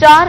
4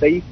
23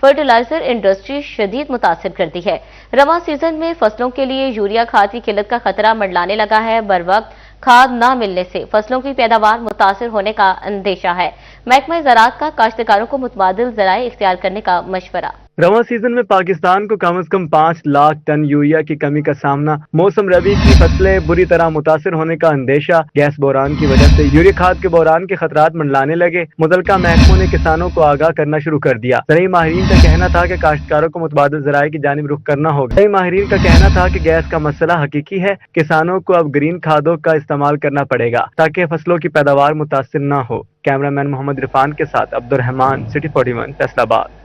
fertiliser industry شدید متاثر کرتی ہے۔ رواں سیزن میں فصلوں کے لیے یوریا کھاد کی قلت کا خطرہ منڈلانے لگا ہے۔ بر وقت کھاد نہ ملنے سے فصلوں کی پیداوار متاثر ہونے کا اندیشہ ہے۔ محکمہ زراعت کا کاشتکاروں کو متبادل ذرائع اختیار کرنے کا مشورہ۔ رواں سیزن میں پاکستان کو کم از کم 5 لاکھ ٹن یوریا کی کمی کا سامنا۔ موسم ربی کی فصلیں بری طرح متاثر ہونے کا اندیشہ۔ گیس بحران کی وجہ سے یوریا کھاد کے بحران کے خطرات منڈلانے لگے۔ متعلقہ محکموں نے کسانوں کو آگاہ کرنا شروع کر دیا۔ زرعی ماہرین کا کہنا تھا کہ کاشتکاروں کو متبادل ذرائع کی جانب رخ کرنا ہوگا۔ زرعی ماہرین کا کہنا تھا کہ گیس کا مسئلہ حقیقی ہے۔ کسانوں کو اب گرین کھادوں کا استعمال کرنا پڑے گا تاکہ فصلوں کی پیداوار متاثر نہ ہو۔ کیمرہ مین محمد عرفان کے ساتھ عبدالرحمان، سٹی 41، فیصل آباد۔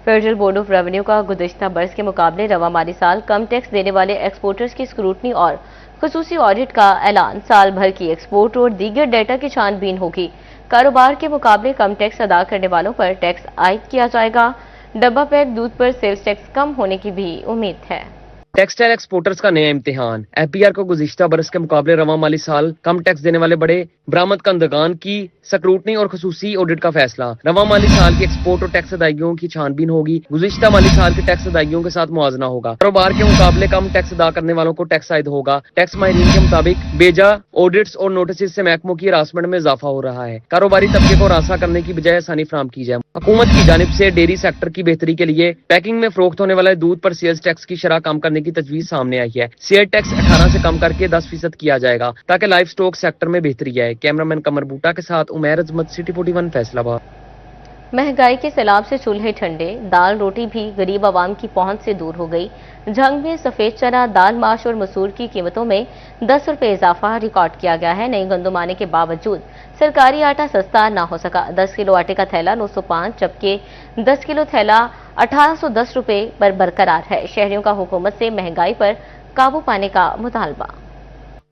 فیڈرل بورڈ آف ریونیو کا گزشتہ برس کے مقابلے رواں مالی سال کم ٹیکس دینے والے ایکسپورٹرز کی اسکروٹنی اور خصوصی آڈٹ کا اعلان۔ سال بھر کی ایکسپورٹ اور دیگر ڈیٹا کی چھان بین ہوگی۔ کاروبار کے مقابلے کم ٹیکس ادا کرنے والوں پر ٹیکس عائد کیا جائے گا۔ ڈبہ پیک دودھ پر سیلز ٹیکس کم ہونے کی بھی امید ہے۔ ٹیکسٹائل ایکسپورٹرز کا نیا امتحان۔ ایف پی آر کو گزشتہ برس کے مقابلے رواں مالی سال کم ٹیکس دینے والے بڑے برآمد کنندگان کی سکروٹنی اور خصوصی آڈٹ کا فیصلہ۔ رواں مالی سال کی ایکسپورٹ اور ٹیکس ادائیگیوں کی چھان بین ہوگی۔ گزشتہ مالی سال کی ٹیکس ادائیگیوں کے ساتھ موازنہ ہوگا۔ کاروبار کے مقابلے کم ٹیکس ادا کرنے والوں کو ٹیکس عائد ہوگا۔ ٹیکس ماہرین کے مطابق بیجا آڈٹس اور نوٹسز سے محکموں کی ہراسمنٹ میں اضافہ ہو رہا ہے۔ کاروباری طبقے کو ہراساں کرنے کی بجائے آسانی فراہم کی جائے۔ حکومت کی جانب سے ڈیری سیکٹر کی بہتری کے لیے پیکنگ میں فروخت ہونے والے دودھ پر سیلز ٹیکس کی شرح کم کرنے کی تجویز سامنے آئی ہے۔ سیل ٹیکس 18 سے کم کر کے 10% کیا جائے گا تاکہ لائف سٹاک سیکٹر میں بہتری آئے۔ کیمرہ مین قمر بوٹا کے ساتھ عمیر عظمت، سٹی 41، فیصل آباد۔ مہنگائی کے سیلاب سے چولہے ٹھنڈے، دال روٹی بھی غریب عوام کی پہنچ سے دور ہو گئی۔ جنگ میں سفید چنا، دال ماش اور مسور کی قیمتوں میں 10 روپے اضافہ ریکارڈ کیا گیا ہے۔ نئی گندم آنے کے باوجود سرکاری آٹا سستا نہ ہو سکا۔ 10 کلو آٹے کا تھیلا 905 جبکہ 10 کلو تھیلا 1810 روپے پر برقرار ہے۔ شہریوں کا حکومت سے مہنگائی پر قابو پانے کا مطالبہ۔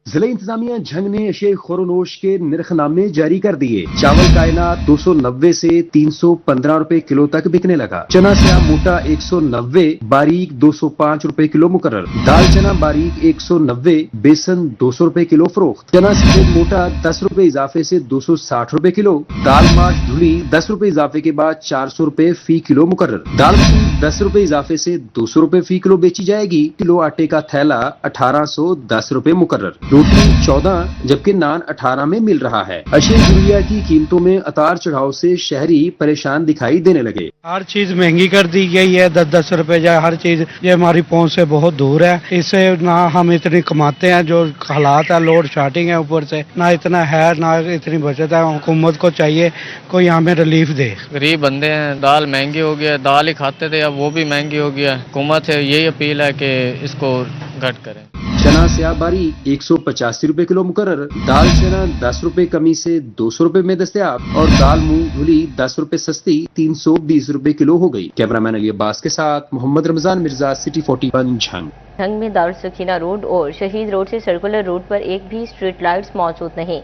ضلع انتظامیہ جھنگ نے اشیاء خورونوش کے نرخ نامے جاری کر دیے۔ چاول کائنات 290 سے 315 روپے کلو تک بکنے لگا۔ چنا سیاہ موٹا 190، باریک 205 روپے کلو مقرر۔ دال چنا باریک 190، بیسن 200 روپے کلو فروخت۔ چنا سفید موٹا 10 روپے اضافے سے 260 روپے کلو۔ دال ماش دھلی 10 روپے اضافے کے بعد 400 روپے فی کلو مقرر۔ دال مسور 10 روپے اضافے سے 200 روپے فی کلو بیچی جائے گی۔ کلو آٹے کا تھیلا 1810 روپے مقرر۔ روٹی 14 جبکہ نان 18 میں مل رہا ہے۔ اشیاء ضروریہ کی قیمتوں میں اتار چڑھاؤ سے شہری پریشان دکھائی دینے لگے۔ ہر چیز مہنگی کر دی گئی ہے، 10-10 روپے جائے ہر چیز، یہ ہماری پہنچ سے بہت دور ہے۔ اس سے نہ ہم اتنی کماتے ہیں، جو حالات ہے لوڈ شیڈنگ ہے اوپر سے، نہ اتنا ہے نہ اتنی بچت ہے۔ حکومت کو چاہیے کوئی ہمیں ریلیف دے۔ غریب بندے ہیں، دال مہنگی ہو گیا، دال ہی کھاتے تھے اب وہ بھی مہنگی ہو گیا۔ حکومت سے یہی اپیل ہے کہ اس کو گھٹ کریں۔ چنا سیاہ باریک 185 روپے کلو مقرر۔ دال چنا 10 روپے کمی سے 200 روپے میں دستیاب اور دال مونگ دھلی 10 روپے سستی 320 روپے کلو ہو گئی۔ کیمرہ مین علی عباس کے ساتھ محمد رمضان مرزا، سٹی 41، جھنگ۔ جھنگ میں دارالسکینہ روڈ اور شہید روڈ سے سرکولر روڈ پر ایک بھی اسٹریٹ لائٹس موجود نہیں۔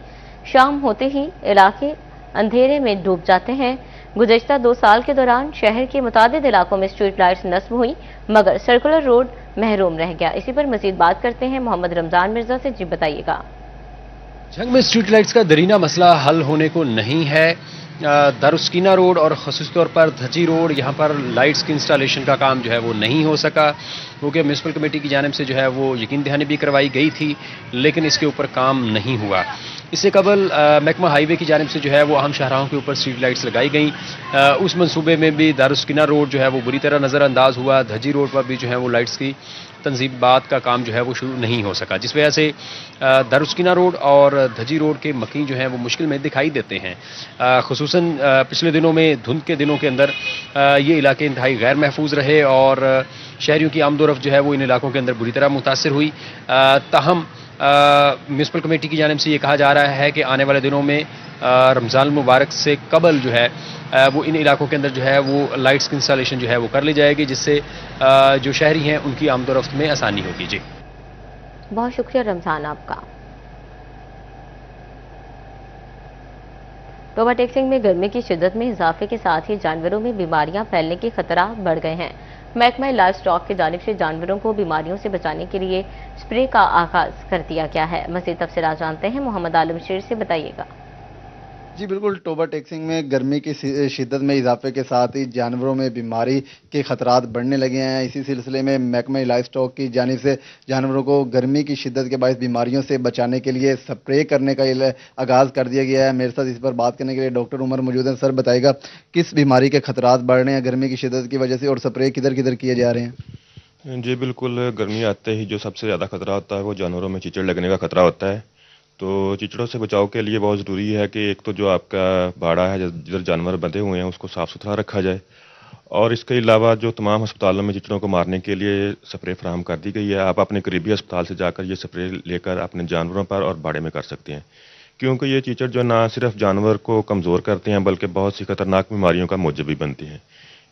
شام ہوتے ہی علاقے اندھیرے میں ڈوب جاتے ہیں۔ گزشتہ 2 سال کے دوران شہر کے متعدد علاقوں میں اسٹریٹ لائٹس نصب ہوئی مگر سرکولر روڈ محروم رہ گیا۔ اسی پر مزید بات کرتے ہیں محمد رمضان مرزا سے۔ جی بتائیے گا۔ جھنگ میں اسٹریٹ لائٹس کا دیرینہ مسئلہ حل ہونے کو نہیں ہے۔ دارالسکینہ روڈ اور خصوصی طور پر دھچی روڈ، یہاں پر لائٹس کی انسٹالیشن کا کام جو ہے وہ نہیں ہو سکا، کیونکہ میونسپل کمیٹی کی جانب سے جو ہے وہ یقین دہانی بھی کروائی گئی تھی لیکن اس کے اوپر کام نہیں ہوا۔ اس سے قبل محکمہ ہائی وے کی جانب سے جو ہے وہ اہم شاہراہوں کے اوپر اسٹریٹ لائٹس لگائی گئیں۔ اس منصوبے میں بھی دارالسکینہ روڈ جو ہے وہ بری طرح نظر انداز ہوا۔ دھچی روڈ پر بھی جو ہے وہ لائٹس کی تنصیبات کا کام جو ہے وہ شروع نہیں ہو سکا، جس وجہ سے دارالسکینہ روڈ اور دھچی روڈ کے مکین جو ہیں وہ مشکل میں دکھائی دیتے ہیں۔ خصوصاً پچھلے دنوں میں دھند کے دنوں کے اندر یہ علاقے انتہائی غیر محفوظ رہے اور شہریوں کی آمد و رفت جو ہے وہ ان علاقوں کے اندر بری طرح متاثر ہوئی۔ تاہم میونسپل کمیٹی کی جانب سے یہ کہا جا رہا ہے کہ آنے والے دنوں میں رمضان المبارک سے قبل جو ہے وہ ان علاقوں کے اندر جو ہے وہ لائٹس کی انسٹالیشن جو ہے وہ کر لی جائے گی، جس سے جو شہری ہیں ان کی آمد و رفت میں آسانی ہوگی۔ جی بہت شکریہ رمضان آپ کا۔ اوور ٹیکسنگ میں گرمی کی شدت میں اضافے کے ساتھ ہی جانوروں میں بیماریاں پھیلنے کے خطرات بڑھ گئے ہیں۔ محکمہ لائف سٹاک کی جانب سے جانوروں کو بیماریوں سے بچانے کے لیے اسپرے کا آغاز کر دیا گیا ہے۔ مزید تفصیلات جانتے ہیں محمد عالم شیر سے، بتائیے گا۔ جی بالکل، توبہ ٹیکسنگ میں گرمی کی شدت میں اضافے کے ساتھ ہی جانوروں میں بیماری کے خطرات بڑھنے لگے ہیں۔ اسی سلسلے میں محکمہ لائف اسٹاک کی جانب سے جانوروں کو گرمی کی شدت کے باعث بیماریوں سے بچانے کے لیے سپرے کرنے کا آغاز کر دیا گیا ہے۔ میرے ساتھ اس پر بات کرنے کے لیے ڈاکٹر عمر موجود ہیں۔ سر بتائے گا کس بیماری کے خطرات بڑھ رہے ہیں گرمی کی شدت کی وجہ سے اور سپرے کدھر کدھر کیے جا رہے ہیں؟ جی بالکل، گرمی آتے ہی جو سب سے زیادہ خطرہ ہوتا ہے وہ جانوروں میں چیچڑ لگنے کا خطرہ ہوتا ہے۔ تو چیچڑوں سے بچاؤ کے لیے بہت ضروری ہے کہ ایک تو جو آپ کا باڑہ ہے جدھر جانور بندھے ہوئے ہیں اس کو صاف ستھرا رکھا جائے، اور اس کے علاوہ جو تمام ہسپتالوں میں چیچڑوں کو مارنے کے لیے سپرے فراہم کر دی گئی ہے۔ آپ اپنے قریبی ہسپتال سے جا کر یہ سپرے لے کر اپنے جانوروں پر اور باڑے میں کر سکتے ہیں، کیونکہ یہ چیچڑ جو نہ صرف جانور کو کمزور کرتے ہیں بلکہ بہت سی خطرناک بیماریوں کا موجب بھی بنتے ہیں۔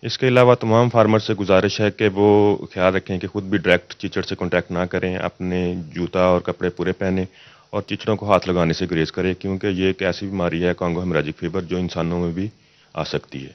اس کے علاوہ تمام فارمر سے گزارش ہے کہ وہ خیال رکھیں کہ خود بھی ڈائریکٹ چیچڑ سے کانٹیکٹ نہ کریں، اپنے جوتا اور کپڑے پورے پہنیں اور چیچڑوں کو ہاتھ لگانے سے گریز کریں، کیونکہ یہ ایک ایسی بیماری ہے کانگو ہیموریجک فیور جو انسانوں میں بھی آ سکتی ہے۔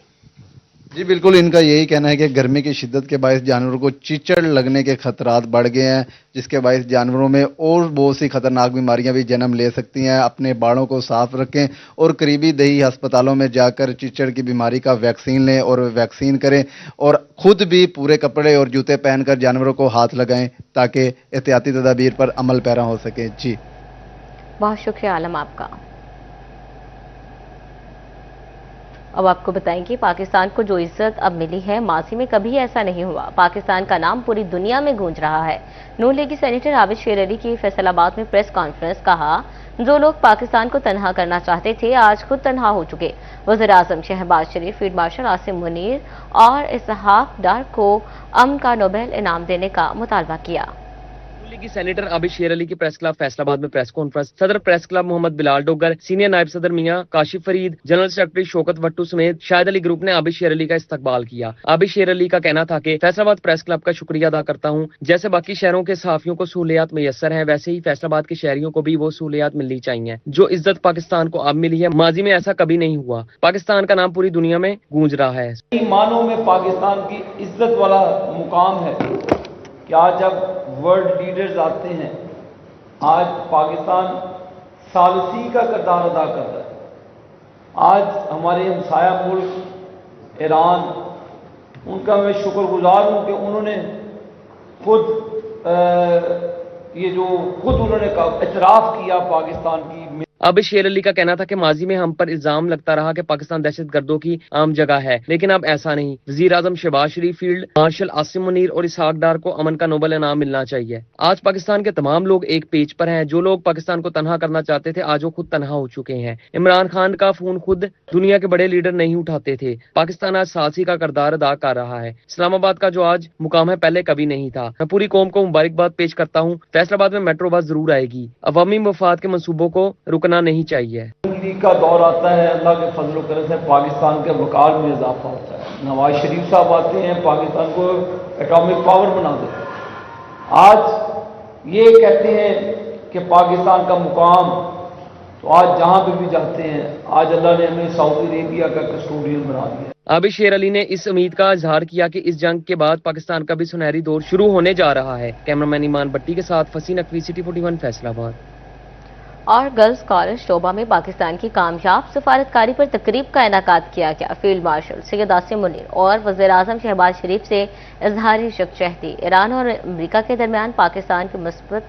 جی بالکل، ان کا یہی کہنا ہے کہ گرمی کی شدت کے باعث جانوروں کو چیچڑ لگنے کے خطرات بڑھ گئے ہیں، جس کے باعث جانوروں میں اور بہت سی خطرناک بیماریاں بھی جنم لے سکتی ہیں۔ اپنے باڑوں کو صاف رکھیں اور قریبی دیہی ہسپتالوں میں جا کر چیچڑ کی بیماری کا ویکسین لیں اور ویکسین کریں، اور خود بھی پورے کپڑے اور جوتے پہن کر جانوروں کو ہاتھ لگائیں تاکہ احتیاطی تدابیر پر عمل پیرا ہو سکے۔ جی بہت شکریہ عالم آپ کا۔ اب آپ کو بتائیں کہ پاکستان کو جو عزت اب ملی ہے ماضی میں کبھی ایسا نہیں ہوا۔ پاکستان کا نام پوری دنیا میں گونج رہا ہے۔ نون لیگی سینیٹر عابد شیر علی کی فیصل آباد میں پریس کانفرنس، کہا جو لوگ پاکستان کو تنہا کرنا چاہتے تھے آج خود تنہا ہو چکے۔ وزیر اعظم شہباز شریف، فیلڈ مارشل عاصم منیر اور اسحاق ڈار کو امن کا نوبل انعام دینے کا مطالبہ کیا۔ لیگی سینیٹر عابد شیر علی کی پریس کلب فیصل آباد میں پریس کانفرنس، صدر پریس کلب محمد بلال ڈوگر، سینئر نائب صدر میاں کاشف فرید، جنرل سیکرٹری شوکت وٹو سمیت شاہد علی گروپ نے عابد شیر علی کا استقبال کیا۔ عابد شیر علی کا کہنا تھا کہ فیصل آباد پریس کلب کا شکریہ ادا کرتا ہوں، جیسے باقی شہروں کے صحافیوں کو سہولیات میسر ہیں ویسے ہی فیصل آباد کے شہریوں کو بھی وہ سہولیات ملنی چاہیے جو عزت پاکستان کو اب ملی ہے، ماضی میں ایسا کبھی نہیں ہوا۔ پاکستان کا نام پوری دنیا میں گونج رہا ہے۔ معنوں میں پاکستان کی عزت والا مقام ہے کہ آج جب ورلڈ لیڈرز آتے ہیں، آج پاکستان ثالثی کا کردار ادا کرتا ہے۔ آج ہمارے ہمسایہ ملک ایران، ان کا میں شکر گزار ہوں کہ انہوں نے خود انہوں نے اعتراف کیا پاکستان کی۔ عابد شیر علی کا کہنا تھا کہ ماضی میں ہم پر الزام لگتا رہا کہ پاکستان دہشت گردوں کی عام جگہ ہے، لیکن اب ایسا نہیں۔ وزیر اعظم شہباز شریف، فیلڈ مارشل عاصم منیر اور اسحاق ڈار کو امن کا نوبل انعام ملنا چاہیے۔ آج پاکستان کے تمام لوگ ایک پیج پر ہیں۔ جو لوگ پاکستان کو تنہا کرنا چاہتے تھے آج وہ خود تنہا ہو چکے ہیں۔ عمران خان کا فون خود دنیا کے بڑے لیڈر نہیں اٹھاتے تھے۔ پاکستان آج ثالثی کا کردار ادا کر رہا ہے۔ اسلام آباد کا جو آج مقام ہے پہلے کبھی نہیں تھا۔ میں پوری قوم کو مبارکباد پیش کرتا ہوں۔ فیصل آباد میں میٹرو بس ضرور آئے گی۔ عوامی مفاد کے منصوبوں کو رکنا نہیں چاہیے۔ کا دور آتا ہے، اللہ کے فضل و کرم سے پاکستان کے وقار میں اضافہ ہوتا ہے۔ نواز شریف صاحب آتے ہیں، پاکستان کو ایٹامک پاور بنا دیتے ہیں۔ آج یہ کہتے ہیں کہ پاکستان کا مقام، تو آج جہاں پہ بھی جاتے ہیں، آج اللہ نے ہمیں سعودی عربیہ کا کسٹوڈین بنا دیا۔ عابد شیر علی نے اس امید کا اظہار کیا کہ اس جنگ کے بعد پاکستان کا بھی سنہری دور شروع ہونے جا رہا ہے۔ کیمرامین ایمان بٹی کے ساتھ فصیح نقوی، سٹی 41 فیصل آباد۔ اور گرلز کالج شعبہ میں پاکستان کی کامیاب سفارتکاری پر تقریب کا انعقاد کیا گیا۔ فیلڈ مارشل سید عاصم منیر اور وزیر اعظم شہباز شریف سے اظہار یکجہتی، ایران اور امریکہ کے درمیان پاکستان کے مثبت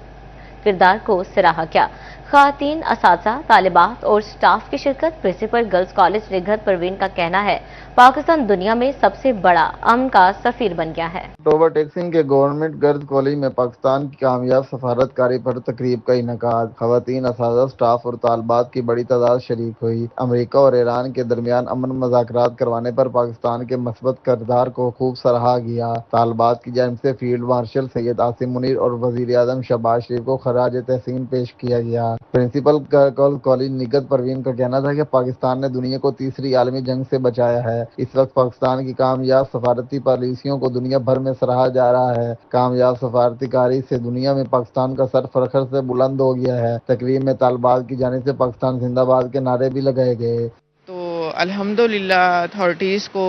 کردار کو سراہا کیا۔ خواتین اساتذہ، طالبات اور سٹاف کی شرکت۔ Principal girls college Nighat Parveen کا کہنا ہے پاکستان دنیا میں سب سے بڑا امن کا سفیر بن گیا ہے۔ توبہ ٹیکسنگ کے گورنمنٹ گرلز کالج میں پاکستان کی کامیاب سفارتکاری پر تقریب کا انعقاد۔ خواتین اساتذہ، سٹاف اور طالبات کی بڑی تعداد شریک ہوئی۔ امریکہ اور ایران کے درمیان امن مذاکرات کروانے پر پاکستان کے مثبت کردار کو خوب سراہا گیا۔ طالبات کی جانب سے فیلڈ مارشل سید عاصم منیر اور وزیر اعظم شہباز شریف کو خراج تحسین پیش کیا گیا۔ Principal girls college Nighat Parveen کا کہنا تھا کہ پاکستان نے دنیا کو تیسری عالمی جنگ سے بچایا ہے۔ اس وقت پاکستان کی کامیاب سفارتی پالیسیوں کو دنیا بھر میں سراہا جا رہا ہے۔ کامیاب سفارتی کاری سے دنیا میں پاکستان کا سر فخر سے بلند ہو گیا ہے۔ تقریب میں طالبات کی جانب سے پاکستان زندہ باد کے نعرے بھی لگائے گئے۔ تو الحمدللہ اتھارٹیز کو،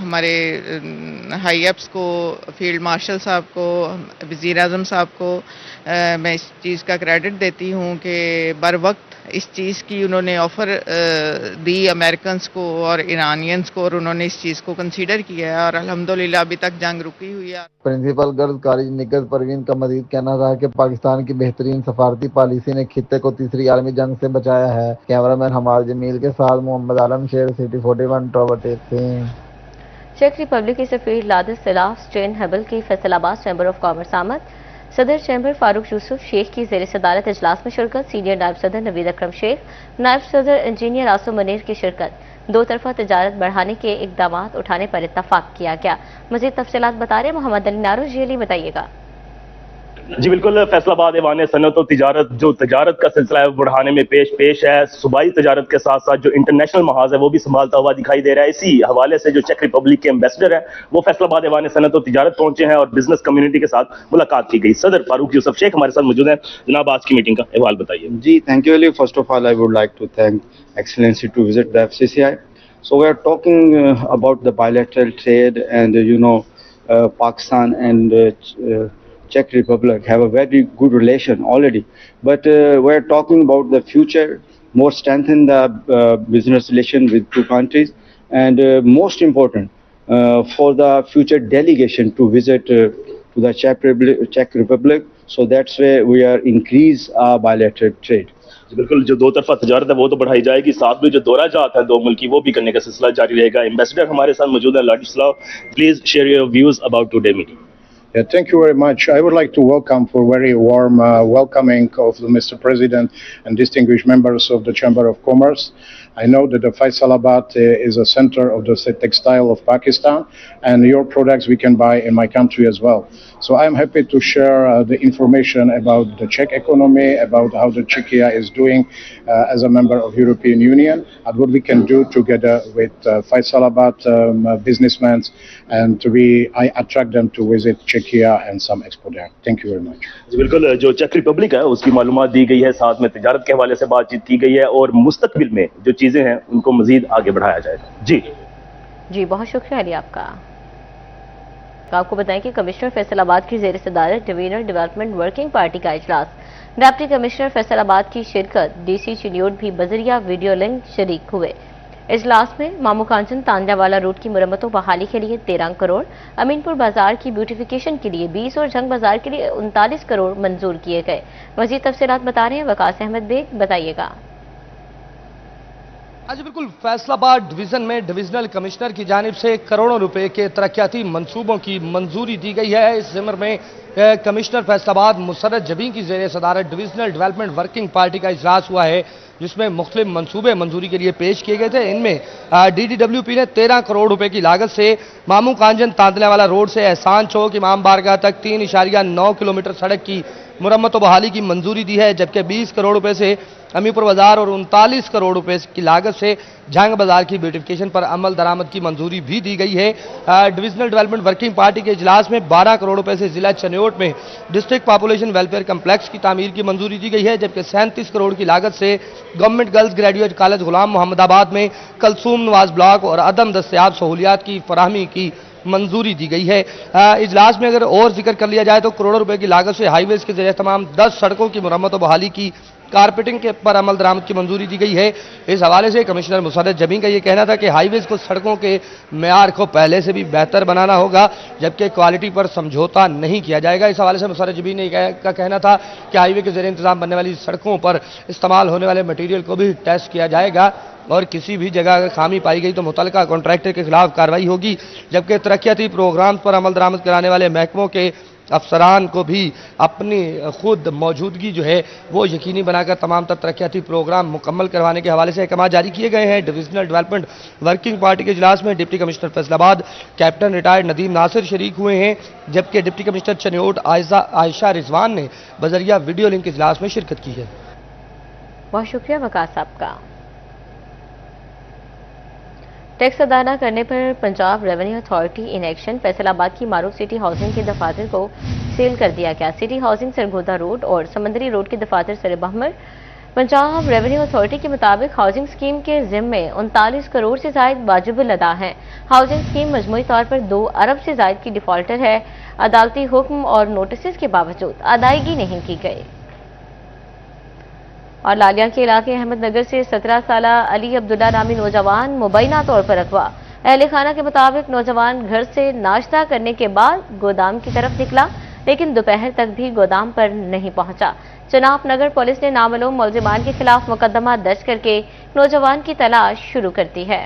ہمارے ہائی اپس کو، فیلڈ مارشل صاحب کو، وزیر اعظم صاحب کو میں اس چیز کا کریڈٹ دیتی ہوں کہ بر وقت اس چیز کی انہوں نے آفر دی امریکنس کو اور ایرانینس کو، اور انہوں نے اس چیز کو کنسیڈر کیا ہے، اور الحمدللہ ابھی تک جنگ رکی ہوئی ہے۔ Principal girls college Nighat Parveen کا مزید کہنا تھا کہ پاکستان کی بہترین سفارتی پالیسی نے خطے کو تیسری عالمی جنگ سے بچایا ہے۔ کیمرہ مین حماد جمیل کے ساتھ محمد عالم شیر، سٹی 41 ٹاور ٹیک سے۔ چیک ریپبلک کے سفیر لادس سلاف اسٹین ہیبل کی فیصل آباد چیمبر آف کامرس آمد، صدر چیمبر فاروق یوسف شیخ کی زیر صدارت اجلاس میں شرکت، سینئر نائب صدر نوید اکرم شیخ، نائب صدر انجینئر آصف منیر کی شرکت، دو طرفہ تجارت بڑھانے کے اقدامات اٹھانے پر اتفاق کیا گیا۔ مزید تفصیلات بتا رہے محمد علی نارو جیلی، بتائیے گا۔ جی بالکل، فیصل آباد ایوان صنعت و تجارت جو تجارت کا سلسلہ ہے بڑھانے میں پیش ہے، صوبائی تجارت کے ساتھ ساتھ جو انٹرنیشنل محاذ ہے وہ بھی سنبھالتا ہوا دکھائی دے رہا ہے۔ اسی حوالے سے جو چیک ریپبلک کے ایمبیسڈر ہیں وہ فیصل آباد ایوان صنعت و تجارت پہنچے ہیں اور بزنس کمیونٹی کے ساتھ ملاقات کی گئی۔ صدر فاروق یوسف شیخ ہمارے ساتھ موجود ہیں۔ جناب آج کی میٹنگ کا احوال بتائیے۔ جی thank you Ali, first of all I would like to thank excellency to visit the FCCI. So we are talking about the bilateral trade, and Pakistan and Czech Republic have a very good relation already, but we are talking about the future, more strengthen the business relation with two countries, and most important for the future delegation to visit to the Czech Republic, so that's where we are increase our bilateral trade. بالکل، جو دو طرفہ تجارت ہے وہ تو بڑھائی جائے گی، ساتھ میں جو دورہ جات ہے دو ملکی وہ بھی کرنے کا سلسلہ جاری رہے گا۔ ایمبیسڈر ہمارے ساتھ موجود ہے Ladislav, please share your views about today meeting. Yeah, thank you very much. I would like to welcome for very warm welcoming of Mr. President and distinguished members of the Chamber of Commerce. I know that the Faisalabad is a center of the textile of Pakistan, and your products we can buy in my country as well. So I am happy to share the information about the Czech economy, about how the Czechia is doing as a member of European Union, and what we can do together with Faisalabad businessmen, and I attract them to visit Czechia and some expo there. Thank you very much. جی بالکل، جو check republic ہے اس کی معلومات دی گئی ہے، ساتھ میں تجارت کے حوالے سے بات چیت کی گئی ہے، اور مستقبل میں جو چیزیں ہیں ان کو مزید آگے بڑھایا جائے گا۔ جی بہت شکریہ علی آپ کا۔ آپ کو بتائیں کہ کمشنر فیصل آباد کی زیر صدارت ڈویژنل ڈیولپمنٹ ورکنگ پارٹی کا اجلاس، ڈپٹی کمشنر فیصل آباد کی شرکت، ڈی سی چنیوٹ بھی بذریعہ ویڈیو لنک شریک ہوئے۔ اجلاس میں مامو کانچن تاندیا والا روڈ کی مرمت و بحالی کے لیے 13 کروڑ، امین پور بازار کی بیوٹیفیکیشن کے لیے 20 اور جنگ بازار کے لیے 39 کروڑ منظور کیے گئے۔ مزید تفصیلات بتا رہے ہیں وقاص احمد بیگ، بتائیے گا۔ آج بالکل فیصل آباد ڈویژن میں ڈویژنل کمشنر کی جانب سے کروڑوں روپے کے ترقیاتی منصوبوں کی منظوری دی گئی ہے۔ اس ضمن میں کمشنر فیصل آباد مسرت جبیں کی زیر صدارت ڈویژنل ڈیولپمنٹ ورکنگ پارٹی کا اجلاس ہوا ہے، جس میں مختلف منصوبے منظوری کے لیے پیش کیے گئے تھے۔ ان میں DDWP نے 13 کروڑ روپے کی لاگت سے مامو کانجن تاندلے والا روڈ سے احسان چوک امام بارگاہ تک 3.9 کلومیٹر سڑک کی مرمت و بحالی کی منظوری دی ہے، جبکہ 20 کروڑ روپے سے امی پور بازار اور 39 کروڑ روپے کی لاگت سے جھنگ بازار کی بیوٹیفیکیشن پر عمل درآمد کی منظوری بھی دی گئی ہے۔ ڈویژنل ڈیولپمنٹ ورکنگ پارٹی کے اجلاس میں 12 کروڑ روپے سے ضلع چنیوٹ میں ڈسٹرکٹ پاپولیشن ویلفیئر کمپلیکس کی تعمیر کی منظوری دی گئی ہے، جبکہ 37 کروڑ کی لاگت سے government girls graduate college Ghulam محمد آباد میں کلثوم نواز بلاک اور عدم دستیاب سہولیات کی فراہمی کی منظوری دی گئی ہے۔ اجلاس میں اگر اور ذکر کر لیا جائے تو کروڑوں روپے کی لاگت سے ہائی ویز کے ذریعے تمام 10 سڑکوں کی مرمت و بحالی کی کارپیٹنگ کے پر عمل درآمد کی منظوری دی گئی ہے۔ اس حوالے سے کمشنر مسرت جبیں کا یہ کہنا تھا کہ ہائی ویز کو سڑکوں کے معیار کو پہلے سے بھی بہتر بنانا ہوگا، جبکہ کوالٹی پر سمجھوتا نہیں کیا جائے گا۔ اس حوالے سے مسرت جبیں نے کا کہنا تھا کہ ہائی وے کے زیر انتظام بننے والی سڑکوں پر استعمال ہونے والے مٹیریل کو بھی ٹیسٹ کیا جائے گا، اور کسی بھی جگہ اگر خامی پائی گئی تو متعلقہ کانٹریکٹر کے خلاف کارروائی ہوگی، جبکہ ترقیاتی پروگرامز پر عمل درآمد کرانے والے محکموں کے افسران کو بھی اپنی خود موجودگی جو ہے وہ یقینی بنا کر تمام ترقیاتی پروگرام مکمل کروانے کے حوالے سے احکامات جاری کیے گئے ہیں۔ ڈویژنل ڈیولپمنٹ ورکنگ پارٹی کے اجلاس میں ڈپٹی کمشنر فیصل آباد کیپٹن ریٹائرڈ ندیم ناصر شریک ہوئے ہیں، جبکہ ڈپٹی کمشنر چنیوٹ عائشہ رضوان نے بذریعہ ویڈیو لنک اجلاس میں شرکت کی ہے۔ بہت شکریہ وقاص صاحب کا۔ ٹیکس ادا نہ کرنے پر Punjab revenue authority in action, Faisalabad کی معروف سٹی ہاؤسنگ کے دفاتر کو سیل کر دیا گیا۔ سٹی ہاؤسنگ سرگودا روڈ اور سمندری روڈ کے دفاتر سر بہمر۔ پنجاب ریونیو اتھارٹی کے مطابق ہاؤسنگ اسکیم کے ذمے 39 کروڑ سے زائد واجب الادا ہیں۔ ہاؤسنگ اسکیم مجموعی طور پر 2 ارب سے زائد کی ڈیفالٹر ہے۔ عدالتی حکم اور نوٹسز کے باوجود ادائیگی نہیں کی گئی۔ اور لالیاں کے علاقے احمد نگر سے 17 سالہ علی عبداللہ نامی نوجوان مبینہ طور پر اغوا۔ اہل خانہ کے مطابق نوجوان گھر سے ناشتہ کرنے کے بعد گودام کی طرف نکلا، لیکن دوپہر تک بھی گودام پر نہیں پہنچا۔ چناب نگر پولیس نے نامعلوم ملزمان کے خلاف مقدمہ درج کر کے نوجوان کی تلاش شروع کر دی ہے۔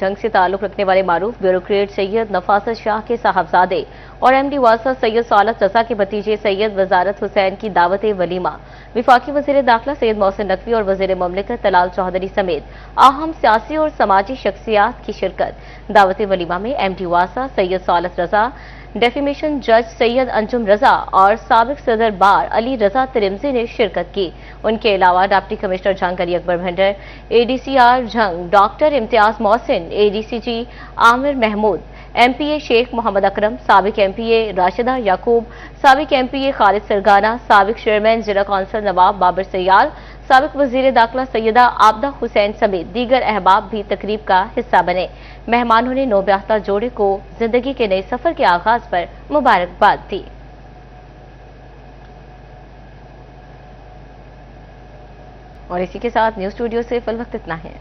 جنگ سے تعلق رکھنے والے معروف بیوروکریٹ سید نفاست شاہ کے صاحبزادے اور ایم ڈی واسطہ سید صالح رضا کے بھتیجے سید وزارت حسین کی دعوت ولیمہ، وفاقی وزیر داخلہ سید محسن نقوی اور وزیر مملکت طلال چودھری سمیت اہم سیاسی اور سماجی شخصیات کی شرکت۔ دعوت ولیمہ میں ایم ڈی واسطہ سید صالح رضا، ڈیفیمیشن جج سید انجم رضا اور سابق صدر بار علی رضا ترمزی نے شرکت کی۔ ان کے علاوہ ڈپٹی کمشنر جنگ علی اکبر بھنڈر، اے ڈی سی آر جنگ ڈاکٹر امتیاز محسن، اے ڈی سی جی عامر محمود، ایم پی اے شیخ محمد اکرم، سابق ایم پی اے راشدہ یعقوب، سابق ایم پی اے خالد سرگانہ، سابق چیئرمین ضلع کونسل نواب بابر سیال، سابق وزیر داخلہ سیدہ عابدہ حسین سمیت دیگر احباب بھی تقریب کا حصہ بنے۔ مہمانوں نے نوبیاحتہ جوڑے کو زندگی کے نئے سفر کے آغاز پر مبارکباد دی۔ اور اسی کے ساتھ نیوز اسٹوڈیو سے فی الوقت اتنا ہے۔